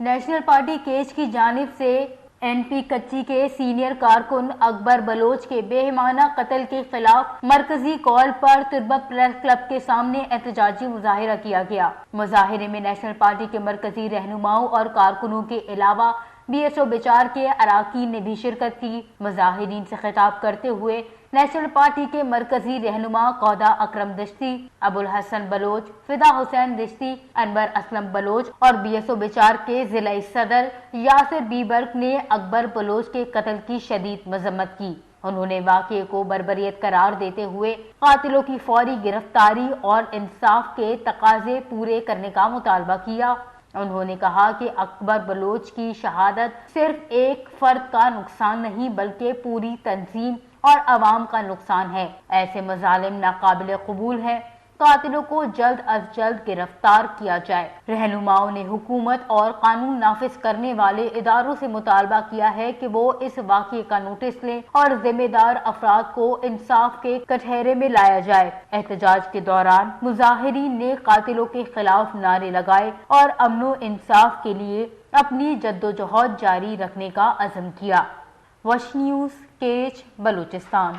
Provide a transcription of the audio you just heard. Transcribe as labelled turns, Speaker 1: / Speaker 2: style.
Speaker 1: National party catch کی جانب سے NP کچی کے سینئر کارکن اکبر بلوچ کے بےایمانہ قتل کے خلاف مرکزی کال پر طلبہ پریس کلب کے سامنے احتجاجی مظاہرہ کیا گیا۔ مظاہرے میں نیشنل پارٹی کے مرکزی رہنماؤں اور کارکنوں کے علاوہ BSO بیچار کے اراکین نے بھی شرکت کی۔ مظاہرین سے خطاب کرتے ہوئے نیشنل پارٹی کے مرکزی رہنما قودا اکرم دشتی، ابوالحسن بلوچ، فدا حسین دشتی، انور اسلم بلوچ اور BSO بیچار کے ضلعی صدر یاسر بی برق نے اکبر بلوچ کے قتل کی شدید مذمت کی۔ انہوں نے واقعے کو بربریت قرار دیتے ہوئے قاتلوں کی فوری گرفتاری اور انصاف کے تقاضے پورے کرنے کا مطالبہ کیا۔ انہوں نے کہا کہ اکبر بلوچ کی شہادت صرف ایک فرد کا نقصان نہیں بلکہ پوری تنظیم اور عوام کا نقصان ہے۔ ایسے مظالم ناقابل قبول ہیں۔ قاتلوں کو جلد از جلد گرفتار کیا جائے۔ رہنماؤں نے حکومت اور قانون نافذ کرنے والے اداروں سے مطالبہ کیا ہے کہ وہ اس واقعے کا نوٹس لیں اور ذمہ دار افراد کو انصاف کے کٹہرے میں لایا جائے۔ احتجاج کے دوران مظاہرین نے قاتلوں کے خلاف نعرے لگائے اور امن و انصاف کے لیے اپنی جدوجہد جاری رکھنے کا عزم کیا۔ وش نیوز، کیچ، بلوچستان۔